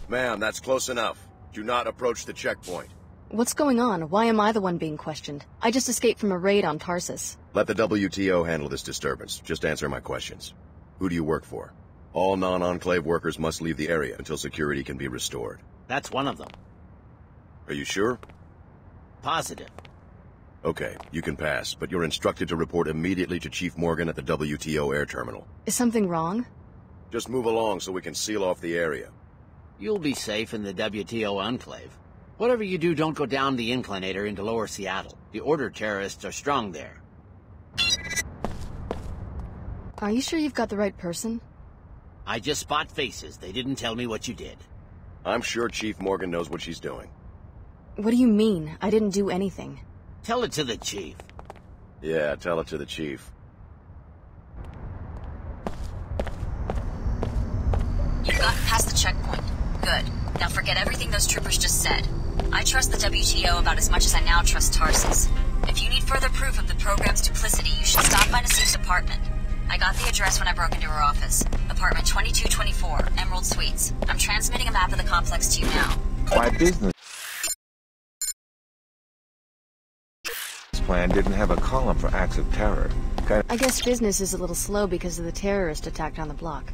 Ma'am, that's close enough. Do not approach the checkpoint. What's going on? Why am I the one being questioned? I just escaped from a raid on Tarsus. Let the WTO handle this disturbance. Just answer my questions. Who do you work for? All non-Enclave workers must leave the area until security can be restored. That's one of them. Are you sure? Positive. Okay, you can pass, but you're instructed to report immediately to Chief Morgan at the WTO air terminal. Is something wrong? Just move along so we can seal off the area. You'll be safe in the WTO Enclave. Whatever you do, don't go down the inclinator into Lower Seattle. The Order terrorists are strong there. Are you sure you've got the right person? I just spot faces. They didn't tell me what you did. I'm sure Chief Morgan knows what she's doing. What do you mean? I didn't do anything. Tell it to the Chief. Yeah, tell it to the Chief. You've gotten past the checkpoint. Good. Now forget everything those troopers just said. I trust the WTO about as much as I now trust Tarsus. If you need further proof of the program's duplicity, you should stop by Nassim's apartment. I got the address when I broke into her office. Apartment 2224, Emerald Suites. I'm transmitting a map of the complex to you now. My business plan didn't have a column for acts of terror. I guess business is a little slow because of the terrorist attack on the block.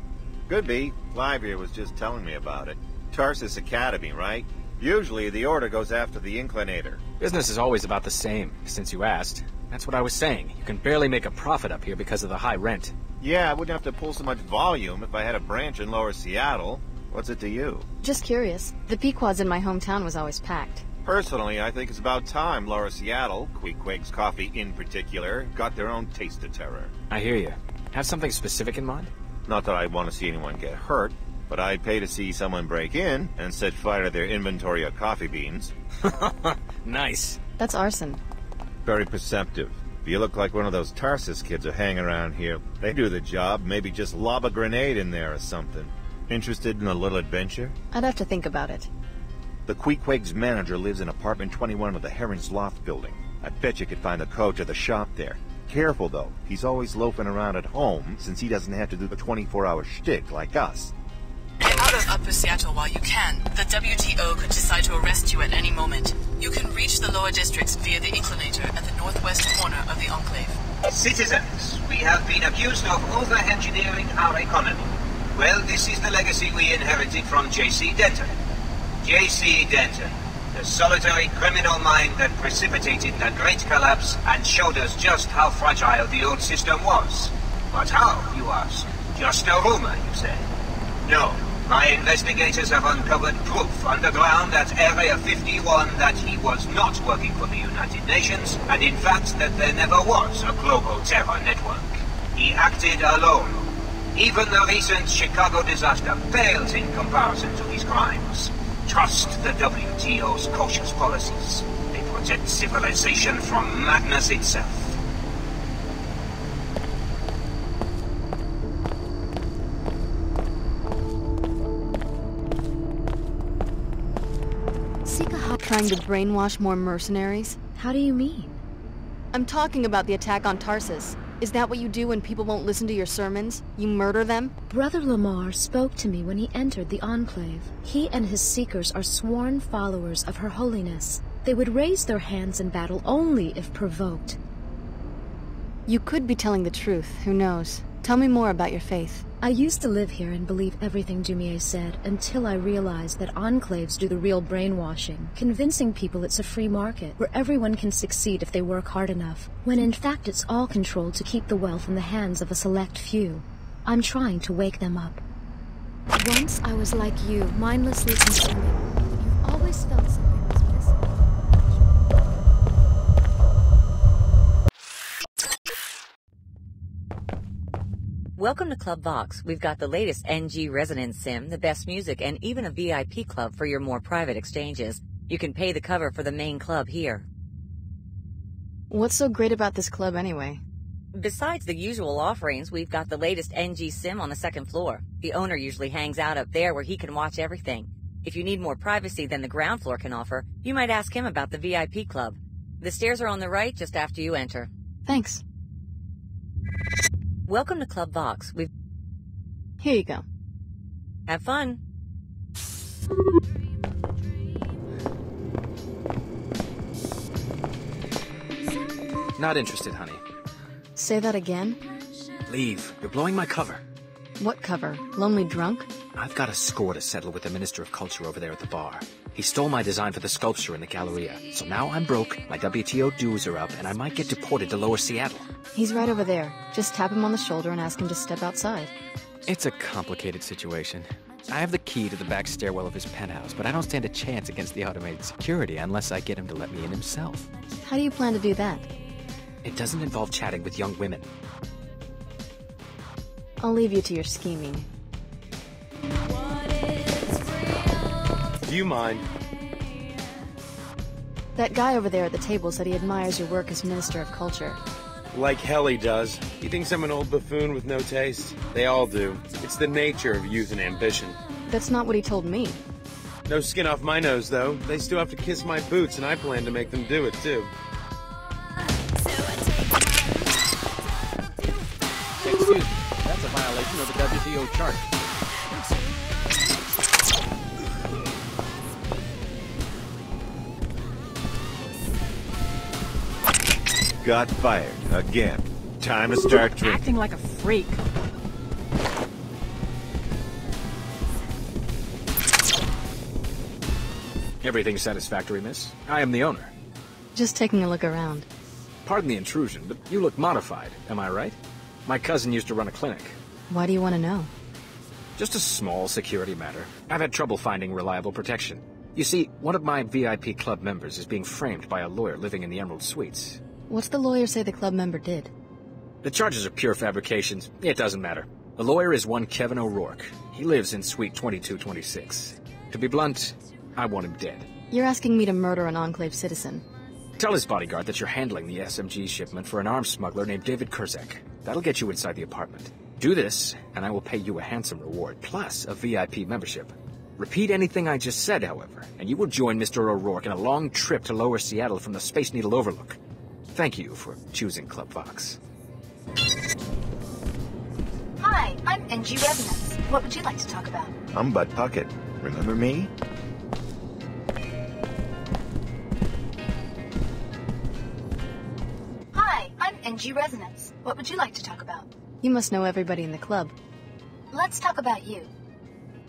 Could be. Live here was just telling me about it. Tarsus Academy, right? Usually the Order goes after the Inclinator. Business is always about the same, since you asked. That's what I was saying. You can barely make a profit up here because of the high rent. Yeah, I wouldn't have to pull so much volume if I had a branch in Lower Seattle. What's it to you? Just curious. The Pequod's in my hometown was always packed. Personally, I think it's about time Lower Seattle, Queequeg's Coffee in particular, got their own taste of terror. I hear you. Have something specific in mind? Not that I want to see anyone get hurt, but I'd pay to see someone break in and set fire to their inventory of coffee beans. Nice. That's arson. Very perceptive. If you look like one of those Tarsus kids who hang around here, they do the job, maybe just lob a grenade in there or something. Interested in a little adventure? I'd have to think about it. The Queequeg's manager lives in apartment 21 of the Heron's Loft building. I bet you could find the code to the shop there. Careful, though. He's always loafing around at home, since he doesn't have to do the 24-hour shtick like us. Get out of Upper Seattle while you can. The WTO could decide to arrest you at any moment. You can reach the lower districts via the inclinator at the northwest corner of the Enclave. Citizens, we have been accused of over-engineering our economy. Well, this is the legacy we inherited from J.C. Denton. J.C. Denton, the solitary criminal mind that precipitated the Great Collapse and showed us just how fragile the old system was. But how, you ask? Just a rumor, you say? No. My investigators have uncovered proof underground at Area 51 that he was not working for the United Nations, and in fact that there never was a global terror network. He acted alone. Even the recent Chicago disaster pales in comparison to his crimes. Trust the WTO's cautious policies. They protect civilization from madness itself. Trying to brainwash more mercenaries? How do you mean? I'm talking about the attack on Tarsus. Is that what you do when people won't listen to your sermons? You murder them? Brother Lamar spoke to me when he entered the Enclave. He and his seekers are sworn followers of Her Holiness. They would raise their hands in battle only if provoked. You could be telling the truth, who knows? Tell me more about your faith. I used to live here and believe everything Dumier said until I realized that enclaves do the real brainwashing, convincing people it's a free market where everyone can succeed if they work hard enough, when in fact it's all controlled to keep the wealth in the hands of a select few. I'm trying to wake them up. Once I was like you, mindlessly consuming. You've always felt something was missing. Welcome to Club Vox. We've got the latest NG Resonance Sim, the best music, and even a VIP club for your more private exchanges. You can pay the cover for the main club here. What's so great about this club anyway? Besides the usual offerings, we've got the latest NG Sim on the second floor. The owner usually hangs out up there where he can watch everything. If you need more privacy than the ground floor can offer, you might ask him about the VIP club. The stairs are on the right just after you enter. Thanks. Welcome to Club Vox. Here you go. Have fun. Not interested, honey. Say that again? Leave. You're blowing my cover. What cover? Lonely drunk? I've got a score to settle with the Minister of Culture over there at the bar. He stole my design for the sculpture in the Galleria. So now I'm broke, my WTO dues are up, and I might get deported to Lower Seattle. He's right over there. Just tap him on the shoulder and ask him to step outside. It's a complicated situation. I have the key to the back stairwell of his penthouse, but I don't stand a chance against the automated security unless I get him to let me in himself. How do you plan to do that? It doesn't involve chatting with young women. I'll leave you to your scheming. Do you mind? That guy over there at the table said he admires your work as Minister of Culture. Like hell he does. He thinks I'm an old buffoon with no taste. They all do. It's the nature of youth and ambition. That's not what he told me. No skin off my nose, though. They still have to kiss my boots, and I plan to make them do it, too. Excuse me, that's a violation of the WTO charter. Got fired. Again. Time to start drinking. Acting like a freak. Everything satisfactory, miss? I am the owner. Just taking a look around. Pardon the intrusion, but you look modified, am I right? My cousin used to run a clinic. Why do you want to know? Just a small security matter. I've had trouble finding reliable protection. You see, one of my VIP club members is being framed by a lawyer living in the Emerald Suites. What's the lawyer say the club member did? The charges are pure fabrications. It doesn't matter. The lawyer is one Kevin O'Rourke. He lives in Suite 2226. To be blunt, I want him dead. You're asking me to murder an Enclave citizen. Tell his bodyguard that you're handling the SMG shipment for an arms smuggler named David Kurzak. That'll get you inside the apartment. Do this, and I will pay you a handsome reward, plus a VIP membership. Repeat anything I just said, however, and you will join Mr. O'Rourke in a long trip to Lower Seattle from the Space Needle Overlook. Thank you for choosing Club Vox. Hi, I'm NG Resonance. What would you like to talk about? I'm Bud Puckett. Remember me? Hi, I'm NG Resonance. What would you like to talk about? You must know everybody in the club. Let's talk about you.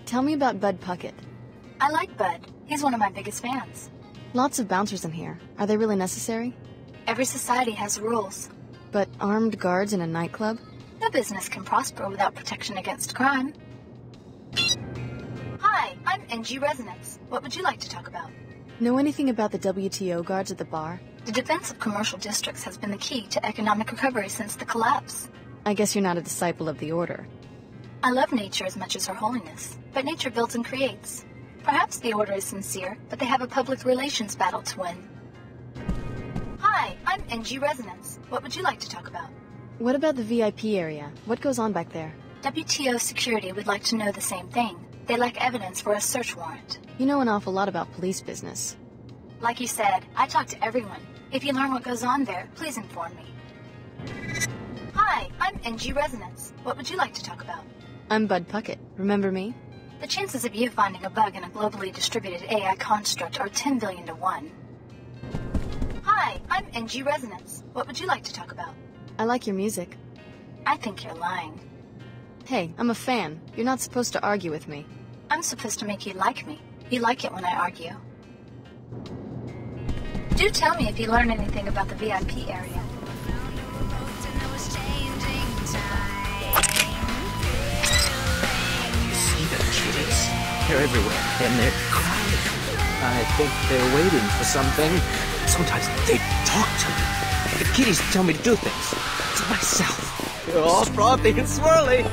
Tell me about Bud Puckett. I like Bud. He's one of my biggest fans. Lots of bouncers in here. Are they really necessary? Every society has rules. But armed guards in a nightclub? No business can prosper without protection against crime. Hi, I'm NG Resonance. What would you like to talk about? Know anything about the WTO guards at the bar? The defense of commercial districts has been the key to economic recovery since the collapse. I guess you're not a disciple of the Order. I love nature as much as Her Holiness, but nature builds and creates. Perhaps the Order is sincere, but they have a public relations battle to win. Hi, I'm NG Resonance. What would you like to talk about? What about the VIP area? What goes on back there? WTO security would like to know the same thing. They lack evidence for a search warrant. You know an awful lot about police business. Like you said, I talk to everyone. If you learn what goes on there, please inform me. Hi, I'm NG Resonance. What would you like to talk about? I'm Bud Puckett. Remember me? The chances of you finding a bug in a globally distributed AI construct are 10 billion to 1. Hi, I'm NG Resonance. What would you like to talk about? I like your music. I think you're lying. Hey, I'm a fan. You're not supposed to argue with me. I'm supposed to make you like me. You like it when I argue. Do tell me if you learn anything about the VIP area. You see them, kiddies? They're everywhere, and they're crowded. I think they're waiting for something. Sometimes they talk to me. The kiddies tell me to do things. To myself. They're all frothy and swirly.